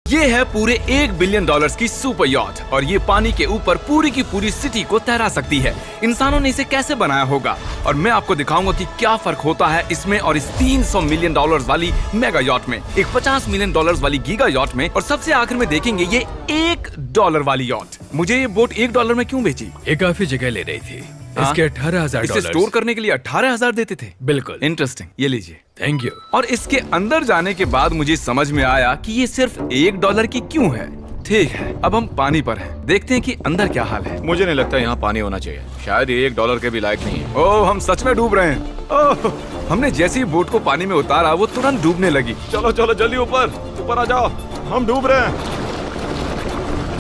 ये है पूरे $1 बिलियन की सुपर यॉट और ये पानी के ऊपर पूरी की पूरी सिटी को तैरा सकती है। इंसानों ने इसे कैसे बनाया होगा और मैं आपको दिखाऊंगा कि क्या फर्क होता है इसमें और इस $300 मिलियन वाली मेगा यॉट में, एक $50 मिलियन वाली गीगा यॉट में, और सबसे आखिर में देखेंगे ये $1 वाली यॉट। मुझे ये बोट $1 में क्यों बेची? ये काफी जगह ले रही थी। इसके $18,000। इसे स्टोर करने के लिए 18,000 देते थे। बिल्कुल। इंटरेस्टिंग, ये लीजिए। Thank you. और इसके अंदर जाने के बाद मुझे समझ में आया कि ये सिर्फ $1 की क्यों है। ठीक है, अब हम पानी पर हैं। देखते हैं कि अंदर क्या हाल है। मुझे नहीं लगता यहाँ पानी होना चाहिए। शायद ये $1 के भी लायक नहीं है। ओह, हम सच में डूब रहे हैं। ओह, हमने जैसे ही बोट को पानी में उतारा वो तुरंत डूबने लगी। चलो चलो जल्दी ऊपर ऊपर आ जाओ, हम डूब रहे हैं।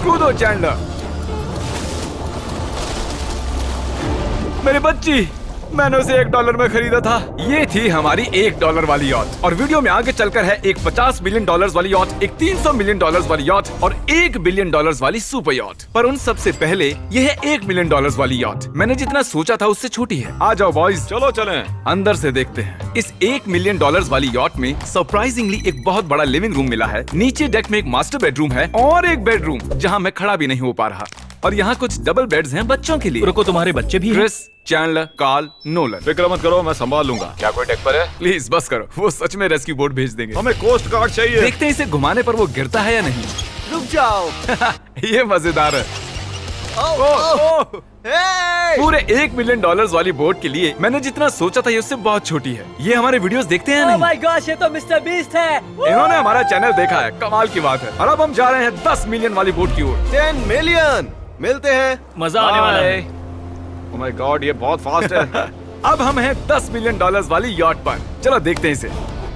कूदो चैंडलर। मेरी बच्ची, मैंने उसे $1 में खरीदा था। ये थी हमारी $1 वाली यॉट। और वीडियो में आगे चलकर है एक $50 मिलियन वाली यॉट, एक $300 मिलियन वाली यॉट और $1 बिलियन वाली सुपर यॉट। पर उन सबसे पहले ये है $1 मिलियन वाली यॉट। मैंने जितना सोचा था उससे छोटी है। आ जाओ बॉयज, चलो चलें। अंदर से देखते हैं। इस $1 मिलियन वाली यॉट में सरप्राइजिंगली एक बहुत बड़ा लिविंग रूम मिला है। नीचे डेक में एक मास्टर बेडरूम है और एक बेडरूम जहाँ मैं खड़ा भी नहीं हो पा रहा। और यहाँ कुछ डबल बेड्स हैं बच्चों के लिए। रुको, तुम्हारे बच्चे भी हैं? Chris, Chandler, Carl, Nolan. फिक्र मत करो, मैं संभाल लूंगा। क्या कोई डेक पर है? प्लीज बस करो, वो सच में रेस्क्यू बोट भेज देंगे। हमें कोस्ट गार्ड चाहिए। देखते हैं इसे घुमाने पर वो गिरता है या नहीं। रुक जाओ। ये मजेदार है। पूरे $1 मिलियन वाली बोट के लिए मैंने जितना सोचा था ये उससे बहुत छोटी है। ये हमारे वीडियोस देखते हैं या नहीं? माय गॉश, ये तो मिस्टर बीस्ट है। इन्होंने हमारा चैनल देखा है, कमाल की बात है। और अब हम जा रहे हैं 10 मिलियन वाली बोट की ओर। 10 मिलियन मिलते हैं। मजा आने वाला है। ओह माय गॉड, ये बहुत फास्ट है। अब हम हैं $10 मिलियन वाली यॉट पर। चलो देखते हैं इसे।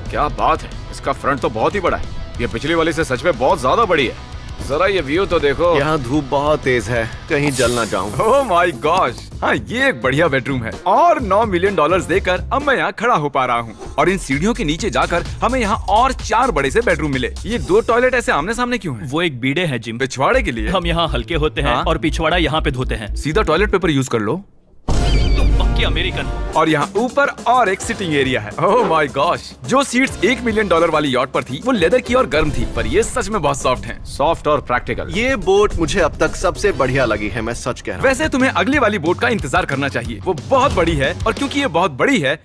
क्या बात है, इसका फ्रंट तो बहुत ही बड़ा है। ये पिछली वाली से सच में बहुत ज्यादा बड़ी है। जरा ये व्यू तो देखो। यहाँ धूप बहुत तेज है, कहीं जल ना जाऊं। ओह माय गॉश, हाँ ये एक बढ़िया बेडरूम है। और $9 मिलियन देकर अब मैं यहाँ खड़ा हो पा रहा हूँ। और इन सीढ़ियों के नीचे जाकर हमें यहाँ और 4 बड़े से बेडरूम मिले। ये 2 टॉयलेट ऐसे आमने सामने क्यों हैं? वो एक बीड़े हैं जिम। पिछवाड़े के लिए। हम यहाँ हल्के होते हैं हाँ? और पिछवाड़ा यहाँ पे धोते हैं। सीधा टॉयलेट पेपर यूज कर लो। तुम पक्के अमेरिकन। और यहाँ ऊपर और एक सिटिंग एरिया है। ओह माय गॉश, जो सीट्स $1 मिलियन वाली यॉट पर थी वो लेदर की और गर्म थी, पर ये सच में बहुत सॉफ्ट हैं। सॉफ्ट और प्रैक्टिकल। ये बोट मुझे अब तक सबसे बढ़िया लगी है, मैं सच कह रहा हूँ। वैसे तुम्हें अगली वाली बोट का इंतजार करना चाहिए, वो बहुत बड़ी है। और क्योंकि ये बहुत बड़ी है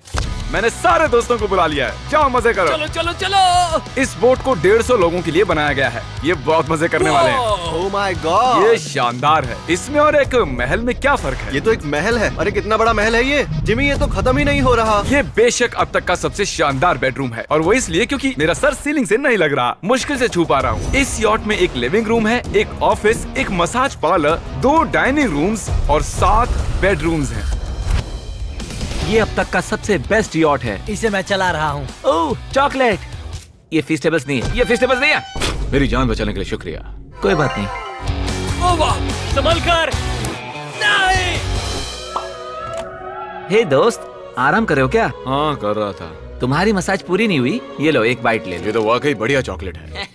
मैंने सारे दोस्तों को बुला लिया है। जाओ मजे करो। चलो चलो चलो। इस बोट को 150 लोगों के लिए बनाया गया है। ये बहुत मजे करने वाले हैं। ओह माय गॉड, ये शानदार है। इसमें और एक महल में क्या फर्क है? ये तो एक महल है। अरे कितना बड़ा महल है ये जिमी, ये तो खत्म ही नहीं हो रहा। ये बेशक अब तक का सबसे शानदार बेडरूम है और वो इसलिए क्योंकि मेरा सर सीलिंग से नहीं लग रहा, मुश्किल से छू पा रहा हूँ। इस यॉट में एक लिविंग रूम है, एक ऑफिस, एक मसाज पार्लर, 2 डाइनिंग रूम्स और 7 बेडरूम्स हैं। ये अब तक का सबसे बेस्ट यॉट है। इसे मैं चला रहा हूँ। ओह चॉकलेट। ये फीस्टेबल्स नहीं है, ये फीस्टेबल्स नहीं है। मेरी जान बचाने के लिए शुक्रिया। कोई बात नहीं। ओ वाह, संभल कर। नहीं। हे दोस्त, आराम कर रहे हो क्या? हाँ कर रहा था। तुम्हारी मसाज पूरी नहीं हुई, ये लो एक बाइट ले लो। ये तो वाकई बढ़िया चॉकलेट है।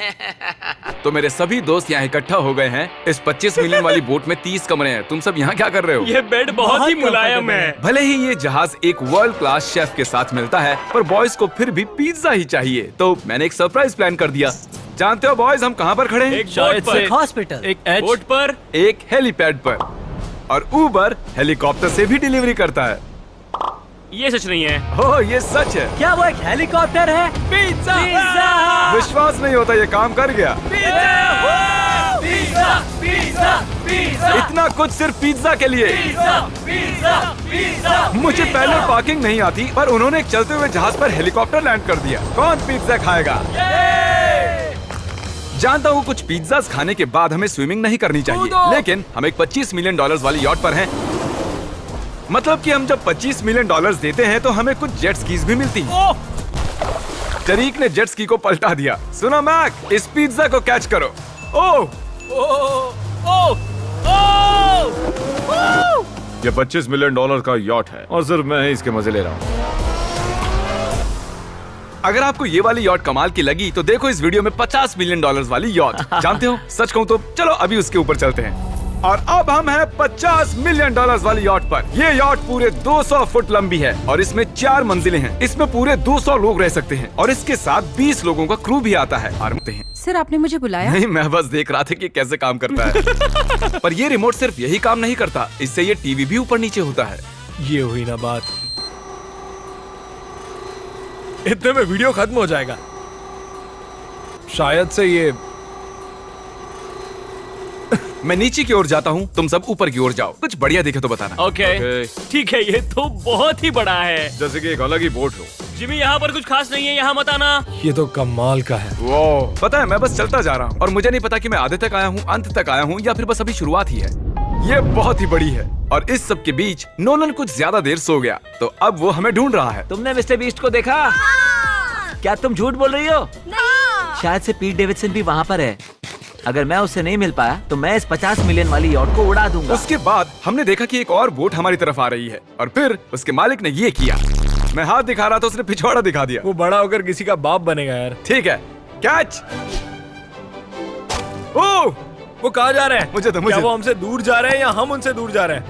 तो मेरे सभी दोस्त यहाँ इकट्ठा हो गए हैं। इस 25 मिलियन वाली बोट में 30 कमरे हैं। तुम सब यहाँ क्या कर रहे हो? ये बेड बहुत ही मुलायम है। भले ही ये जहाज एक वर्ल्ड क्लास शेफ के साथ मिलता है, पर बॉयज को फिर भी पिज्जा ही चाहिए। तो मैंने एक सरप्राइज प्लान कर दिया। जानते हो बॉयज, हम कहाँ पर खड़े हैं? एक शायद से हॉस्पिटल, एक बोट पर, एक हेलीपैड पर। और उबर हेलीकॉप्टर से भी डिलीवरी करता है। ये सच नहीं है। ओह ये सच है। क्या वो एक हेलीकॉप्टर है? पिज्जा। विश्वास नहीं होता, ये काम कर गया। Pizza pizza pizza. इतना कुछ सिर्फ पिज्जा के लिए। मुझे पहले पार्किंग नहीं आती, पर उन्होंने एक चलते हुए जहाज पर हेलीकॉप्टर लैंड कर दिया। कौन पिज्जा खाएगा? जानता हूँ कुछ पिज्जास खाने के बाद हमें स्विमिंग नहीं करनी चाहिए, लेकिन हम एक $25 मिलियन वाली यॉट पर हैं। मतलब कि हम जब $25 मिलियन देते हैं तो हमें कुछ जेट स्कीज भी मिलती हैं। तरीक ने जेट स्की को पलटा दिया। सुनो मैक, इस पिज्जा को कैच करो। ओह ये $25 मिलियन का यॉट है और सिर्फ मैं ही इसके मजे ले रहा हूँ। अगर आपको ये वाली यॉट कमाल की लगी तो देखो इस वीडियो में $50 मिलियन वाली यॉट। जानते हो, सच कहूँ तो चलो अभी उसके ऊपर चलते हैं। और अब हम हैं 50 मिलियन डॉलर्स वाली यॉट पर। ये यॉट पूरे 200 फुट लंबी है और इसमें 4 मंजिलें हैं। इसमें पूरे 200 लोग रह सकते हैं और इसके साथ 20 लोगों का क्रू भी आता है। सर, आपने मुझे बुलाया? नहीं, मैं बस देख रहा था कि कैसे काम करता है। पर ये रिमोट सिर्फ यही काम नहीं करता, इससे ये टीवी भी ऊपर नीचे होता है। ये हुई ना बात, इतने में वीडियो खत्म हो जाएगा। शायद से ये मैं नीचे की ओर जाता हूँ, तुम सब ऊपर की ओर जाओ। कुछ बढ़िया दिखे तो बताना। ओके, ठीक है। ये तो बहुत ही बड़ा है। जैसे कि एक अलग ही बोट हो। जिमी, यहाँ पर कुछ खास नहीं है, यहाँ मत आना। ये तो कमाल का है। वो पता है, मैं बस चलता जा रहा हूँ और मुझे नहीं पता कि मैं आधे तक आया हूँ, अंत तक आया हूँ या फिर बस अभी शुरुआत ही है। ये बहुत ही बड़ी है और इस सब के बीच नोलन कुछ ज्यादा देर सो गया, तो अब वो हमें ढूंढ रहा है। तुमने मिस्टर बीस्ट को देखा? क्या तुम झूठ बोल रही हो? शायद से पीट डेविडसन भी वहाँ पर है। अगर मैं उससे नहीं मिल पाया तो मैं इस 50 मिलियन वाली यॉट को उड़ा दूंगा। उसके बाद हमने देखा कि एक और बोट हमारी तरफ आ रही है और फिर उसके मालिक ने ये किया। मैं हाथ दिखा रहा था, उसने पिछवाड़ा दिखा दिया। वो बड़ा होकर किसी का बाप बनेगा यार। ठीक है, कैच। ओह, वो कहाँ जा रहे हैं? मुझे तो क्या वो हमसे दूर जा रहे हैं या हम उनसे दूर जा रहे हैं?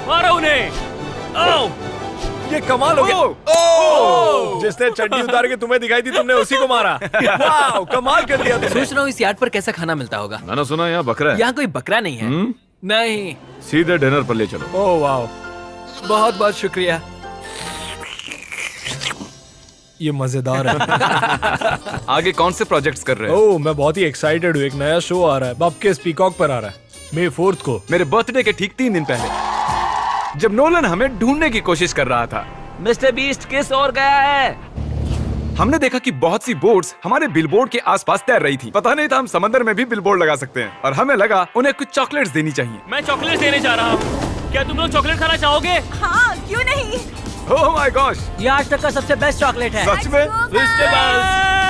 मारो उन्हें। ओह, ये कमाल हो गया। ओह! जिसने चड्डी उतार के तुम्हें दिखाई थी, तुमने उसी को मारा। वाह, कमाल कर दिया तुमने। सोच रहा हूँ इस यार्ड पर कैसा खाना मिलता होगा। मैंने सुना यहाँ बकरा है। यहाँ कोई बकरा नहीं है। नहीं। सीधे डिनर पर ले चलो। ओह वाह, बहुत बहुत शुक्रिया। ये मजेदार है। आगे कौन से प्रोजेक्ट्स कर रहे हो? ओह, मैं बहुत ही एक्साइटेड हूँ। एक नया शो आ रहा है, बब के पीकॉक पर आ रहा है, May 4 को। मेरे बर्थडे के ठीक 3 दिन पहले, जब नोलन हमें ढूंढने की कोशिश कर रहा था। मिस्टर बीस्ट किस ओर गया है? हमने देखा कि बहुत सी बोट्स हमारे बिलबोर्ड के आसपास तैर रही थी। पता नहीं था हम समंदर में भी बिलबोर्ड लगा सकते हैं और हमें लगा उन्हें कुछ चॉकलेट्स देनी चाहिए। मैं चॉकलेट देने जा रहा हूँ। क्या तुम लोग चॉकलेट खाना चाहोगे? हाँ, क्यों नहीं? ओह माय गॉश, ये आज तक का सबसे बेस्ट चॉकलेट है। सच में?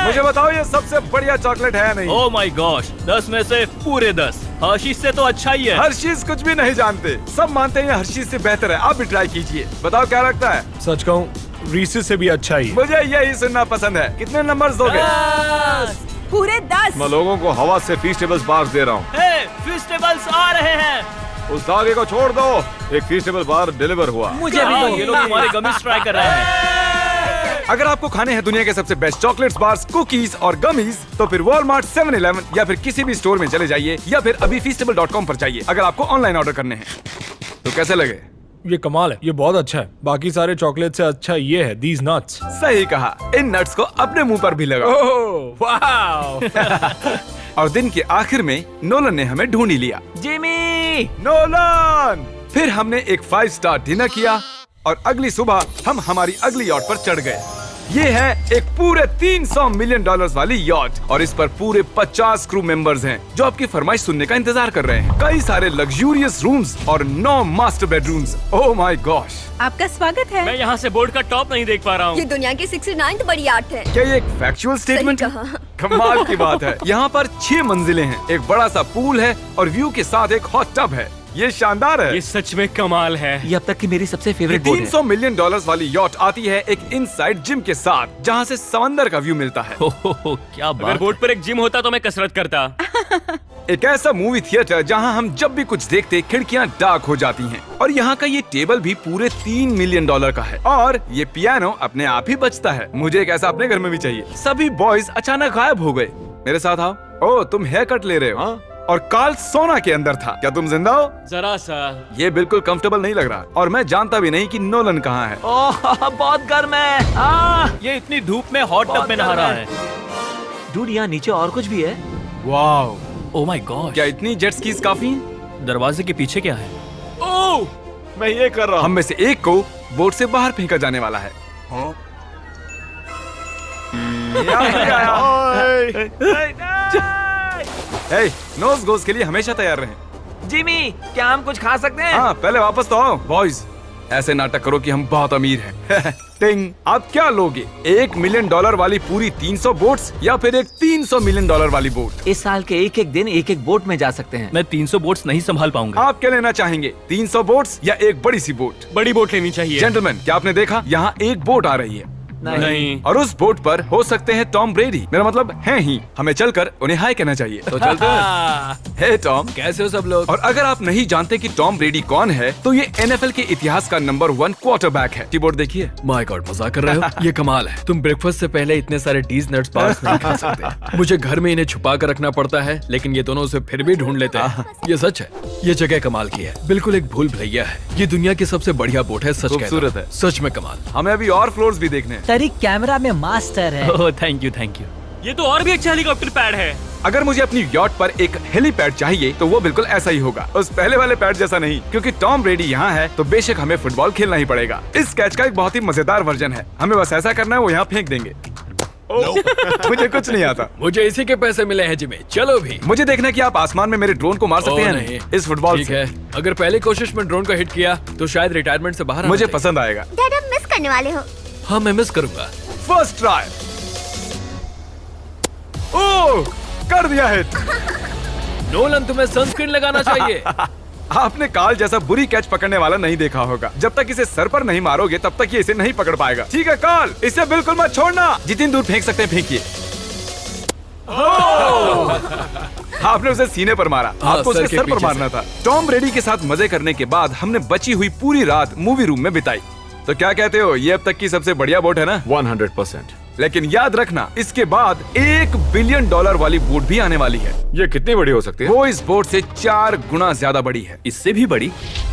मुझे बताओ, ये सबसे बढ़िया चॉकलेट है या नहीं? ओह माय गॉश, 10 में से पूरे 10। हर्शीज से तो अच्छा ही है। हर्शीज कुछ भी नहीं जानते, सब मानते हैं हर्शीज से बेहतर है। आप भी ट्राई कीजिए, बताओ क्या लगता है? सच कहूँ, रीसेस से भी अच्छा ही। मुझे यही सुनना पसंद है। कितने नंबर्स दोगे? पूरे 10। मैं लोगों को हवा से फीस्टेबल्स बार्स दे रहा हूँ। हे, फेस्टिवल्स आ रहे हैं। उस धागे को छोड़ दो। एक फीस्टेबल बार डिलीवर हुआ। मुझे भी हाँ, दो। ये लोग हमारे गमीज ट्राई कर रहे हैं। अगर आपको खाने हैं दुनिया के सबसे बेस्ट चॉकलेट्स, बार्स, कुकीज और गमीज, तो फिर वॉलमार्ट, 7-Eleven या फिर किसी भी स्टोर में चले जाइए या फिर अभी feastable.com पर जाइए अगर आपको ऑनलाइन ऑर्डर करने हैं। तो कैसे लगे? ये कमाल है, ये बहुत अच्छा है। बाकी सारे चॉकलेट से अच्छा ये है, these nuts। सही कहा, इन नट्स को अपने मुंह पर भी लगाओ। ओह वाह। और दिन के आखिर में नोलन ने हमें ढूंढ ही लिया। जिमी! नोलन! फिर हमने एक 5 स्टार डिनर किया और अगली सुबह हम हमारी अगली यॉट पर चढ़ गए। ये है एक पूरे 300 मिलियन डॉलर्स वाली यॉट और इस पर पूरे 50 क्रू मेंबर्स हैं जो आपकी फरमाइश सुनने का इंतजार कर रहे हैं। कई सारे लग्जूरियस रूम्स और 9 master bedrooms. Oh my gosh! आपका स्वागत है। मैं यहाँ से बोर्ड का टॉप नहीं देख पा रहा ये हूँ। दुनिया की 69th बड़ी आर्ट है। क्या ये एक फैक्चुअल स्टेटमेंट है? कहा। कमाल की बात है। यहाँ पर 6 मंजिलें हैं, एक बड़ा सा पूल है और व्यू के साथ एक हॉट टब है। ये शानदार है। ये सच में कमाल है। ये अब तक की मेरी सबसे फेवरेट बोट है। 300 मिलियन डॉलर्स वाली यॉट आती है एक इनसाइड जिम के साथ जहाँ से समंदर का व्यू मिलता है। क्या अगर बोर्ड पर एक जिम होता तो मैं कसरत करता। एक ऐसा मूवी थिएटर जहाँ हम जब भी कुछ देखते खिड़कियाँ डार्क हो जाती हैं। और यहाँ का ये टेबल भी पूरे 3 मिलियन डॉलर का है और ये पियानो अपने आप ही बजता है। मुझे एक ऐसा अपने घर में भी चाहिए। सभी बॉयज अचानक गायब हो गए। मेरे साथ आओ। ओह, तुम हेयर कट ले रहे हो? हाँ? और कार्ल सोना के अंदर था। क्या तुम जिंदा हो? जरा सा। ये बिल्कुल कंफर्टेबल नहीं लग रहा और मैं जानता भी नहीं कि नोलन कहाँ है। ओह, बहुत गर्म है। ये इतनी धूप में हॉट टब में नहा रहा है। डूड, यहाँ नीचे और कुछ भी है। वाओ! ओह माय गॉड, क्या इतनी जेट स्कीज काफी हैं? दरवाजे के पीछे क्या है? ओह! मैं ये कर रहा हम में से एक को बोट से बाहर फेंका जाने वाला है। नोज गोज के लिए हमेशा तैयार रहें। जिमी, क्या हम कुछ खा सकते हैं? हाँ, पहले वापस तो आओ। बॉयज, ऐसे नाटक करो कि हम बहुत अमीर हैं। टिंग, आप क्या लोगे? 1 मिलियन डॉलर वाली पूरी 300 बोट्स या फिर एक 300 मिलियन डॉलर वाली बोट? इस साल के एक एक दिन एक एक बोट में जा सकते हैं। मैं 300 बोट्स नहीं संभाल पाऊंगा। आप क्या लेना चाहेंगे? 300 बोट्स या एक बड़ी सी बोट? बड़ी बोट लेनी चाहिए। जेंटलमैन, क्या आपने देखा? यहाँ एक बोट आ रही है। नहीं। और उस बोट पर हो सकते हैं टॉम ब्रेडी, मेरा मतलब हैं ही। हमें चलकर उन्हें हाय कहना चाहिए। तो चलते हैं। हे टॉम, कैसे हो सब लोग? और अगर आप नहीं जानते कि टॉम ब्रेडी कौन है, तो ये NFL के इतिहास का नंबर 1 क्वार्टरबैक है। कीबोर्ड देखिए। माय गॉड, मजाक कर रहे हो? ये कमाल है। तुम ब्रेकफास्ट से पहले इतने सारे डीज नट्स बार्स नहीं खा सकते। मुझे घर में इन्हें छुपा कर रखना पड़ता है, लेकिन ये दोनों उसे फिर भी ढूंढ लेते हैं। ये सच है, ये जगह कमाल की है, बिल्कुल एक भूल भुलैया है। ये दुनिया की सबसे बढ़िया बोट है, सच कहता हूं। खूबसूरत है। सच में कमाल। हमें अभी और फ्लोर्स भी देखने हैं। तरीक कैमरा में मास्टर है। Oh thank you. ये तो और भी अच्छा हेलीकॉप्टर पैड है। अगर मुझे अपनी यॉट पर एक हेलीपैड चाहिए तो वो बिल्कुल ऐसा ही होगा, उस पहले वाले पैड जैसा नहीं। क्योंकि टॉम ब्रेडी यहाँ है तो बेशक हमें फुटबॉल खेलना ही पड़ेगा। इस कैच का एक बहुत ही मजेदार वर्जन है, हमें बस ऐसा करना है, वो यहाँ फेंक देंगे। मुझे कुछ नहीं आता। मुझे इसी के पैसे मिले हैं जिमी, चलो भी। मुझे देखना है कि आप आसमान में मेरे ड्रोन को मार सकते ओह, हैं नहीं। इस फुटबॉल ठीक से। है, अगर पहली कोशिश में ड्रोन को हिट किया तो शायद रिटायरमेंट से बाहर आना मुझे चाहिए। पसंद आएगा। डैड आप मिस करने वाले हो। हाँ, मैं मिस करूंगा। First try. ओह, कर दिया हिट। नोलन, तुम्हें सनस्क्रीन लगाना चाहिए। आपने काल जैसा बुरी कैच पकड़ने वाला नहीं देखा होगा। जब तक इसे सर पर नहीं मारोगे तब तक ये इसे नहीं पकड़ पाएगा। ठीक है काल, इसे बिल्कुल मत छोड़ना। जितनी दूर फेंक सकते हैं फेंकिए। आपने उसे सीने पर मारा, आपको सर उसके के सर पर पीछे मारना था। टॉम ब्रेडी के साथ मजे करने के बाद हमने बची हुई पूरी रात मूवी रूम में बिताई। तो क्या कहते हो, ये अब तक की सबसे बढ़िया बोट है ना? 100%। लेकिन याद रखना, इसके बाद $1 बिलियन वाली बोट भी आने वाली है। ये कितनी बड़ी हो सकती है? वो इस बोट से 4 गुना ज्यादा बड़ी है। इससे भी बड़ी?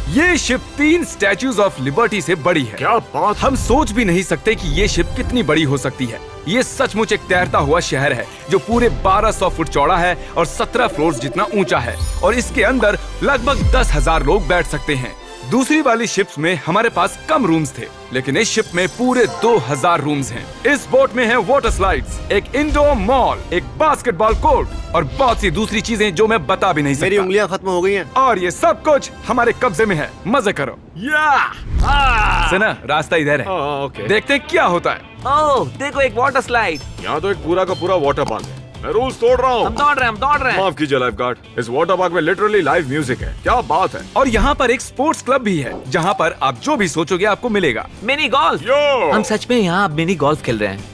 ये शिप 3 स्टैच्यूज ऑफ लिबर्टी से बड़ी है। क्या बात! हम सोच भी नहीं सकते कि ये शिप कितनी बड़ी हो सकती है। ये सचमुच एक तैरता हुआ शहर है जो पूरे 1200 फुट चौड़ा है और 17 फ्लोर्स जितना ऊंचा है, और इसके अंदर लगभग 10,000 लोग बैठ सकते हैं। दूसरी वाली शिप्स में हमारे पास कम रूम्स थे, लेकिन इस शिप में पूरे 2000 रूम्स हैं। इस बोट में है वाटर स्लाइड्स, एक इंडोर मॉल, एक बास्केटबॉल कोर्ट और बहुत सी दूसरी चीजें जो मैं बता भी नहीं मेरी सकता। उंगलियां खत्म हो गई हैं। और ये सब कुछ हमारे कब्जे में है। मजे करो। सुना, रास्ता इधर है। ओके। देखते हैं क्या होता है। ओह, देखो एक वाटर स्लाइड। यहाँ तो एक पूरा का पूरा वाटर पार्क है। मैं रूल्स तोड़ रहा हूँ। हम दौड़ रहे हैं। माफ कीजिए लाइफ गार्ड, इस वाटर पार्क में लिटरली लाइव म्यूजिक है। क्या बात है! और यहाँ पर एक स्पोर्ट्स क्लब भी है जहाँ पर आप जो भी सोचोगे आपको मिलेगा। Mini golf. यो! हम सच में यहाँ मिनी गोल्फ खेल रहे हैं।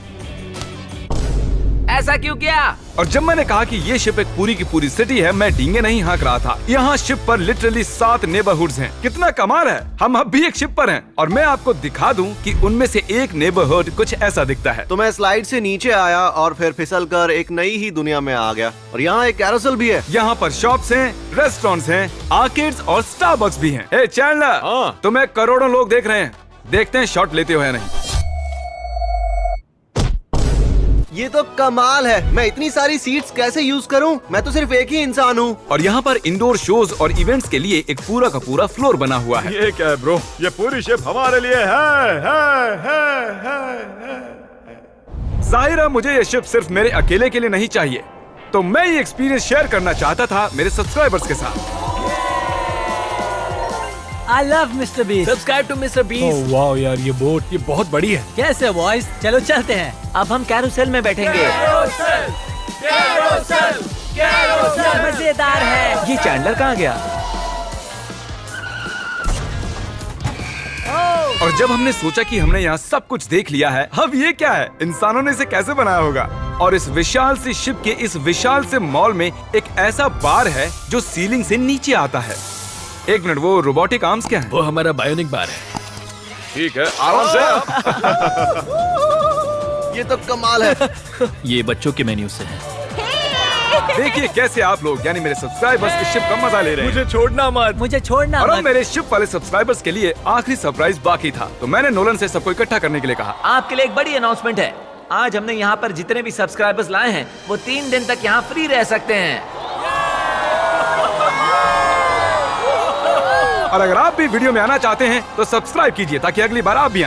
ऐसा क्यों किया? और जब मैंने कहा कि ये शिप एक पूरी की पूरी सिटी है, मैं डींगे नहीं हाँक रहा था। यहाँ शिप पर लिटरली 7 नेबरहुड्स हैं। कितना कमाल है, हम अब भी एक शिप पर हैं। और मैं आपको दिखा दूं कि उनमें से एक नेबरहुड कुछ ऐसा दिखता है। तो मैं स्लाइड से नीचे आया और फिर फिसल कर एक नई ही दुनिया में आ गया। और यहाँ एक कैरोसेल भी है। यहाँ पर शॉप्स हैं, रेस्टोरेंट्स हैं, आर्केड्स और स्टारबक्स भी हैं। ए चैंडलर, हाँ। तुम्हें करोड़ों लोग देख रहे हैं। देखते हैं शॉट लेते हो या नहीं। ये तो कमाल है। मैं इतनी सारी सीट्स कैसे यूज करूं? मैं तो सिर्फ एक ही इंसान हूं। और यहाँ पर इंडोर शोज और इवेंट्स के लिए एक पूरा का पूरा फ्लोर बना हुआ है। ये क्या है ब्रो? ये पूरी शिप हमारे लिए है। जाहिर है मुझे ये शिप सिर्फ मेरे अकेले के लिए नहीं चाहिए, तो मैं ये एक्सपीरियंस शेयर करना चाहता था मेरे सब्सक्राइबर्स के साथ। I love Mister Beast. Subscribe to Mister Beast. वाह यार, ये बोट ये बहुत बड़ी है। कैसे बॉयज, चलो चलते हैं। अब हम कैरोसेल में बैठेंगे। मजेदार है। ये चैंडलर कहाँ गया? और जब हमने सोचा कि हमने यहाँ सब कुछ देख लिया है, अब ये क्या है, इंसानों ने इसे कैसे बनाया होगा। और इस विशाल सी शिप के इस विशाल से मॉल में एक ऐसा बार है जो सीलिंग से नीचे आता है। एक मिनट, वो रोबोटिक आर्म्स क्या है? वो हमारा बायोनिक बार है। ठीक है, आराम से। ये तो कमाल है। ये बच्चों के मेन्यू से है। देखिए कैसे आप लोग यानी मेरे सब्सक्राइबर्स इस शिप का मजा ले रहे हैं। मुझे छोड़ना मत। मुझे छोड़ना और अब मत। मेरे शिप वाले सब्सक्राइबर्स के लिए आखिरी सरप्राइज बाकी था, तो मैंने नोलन से सबको इकट्ठा करने के लिए कहा। आपके लिए एक बड़ी अनाउंसमेंट है। आज हमने यहाँ पर जितने भी सब्सक्राइबर्स लाए हैं वो 3 दिन तक यहाँ फ्री रह सकते हैं। और अगर आप भी वीडियो में आना चाहते हैं तो सब्सक्राइब कीजिए ताकि अगली बार आप भी आएं।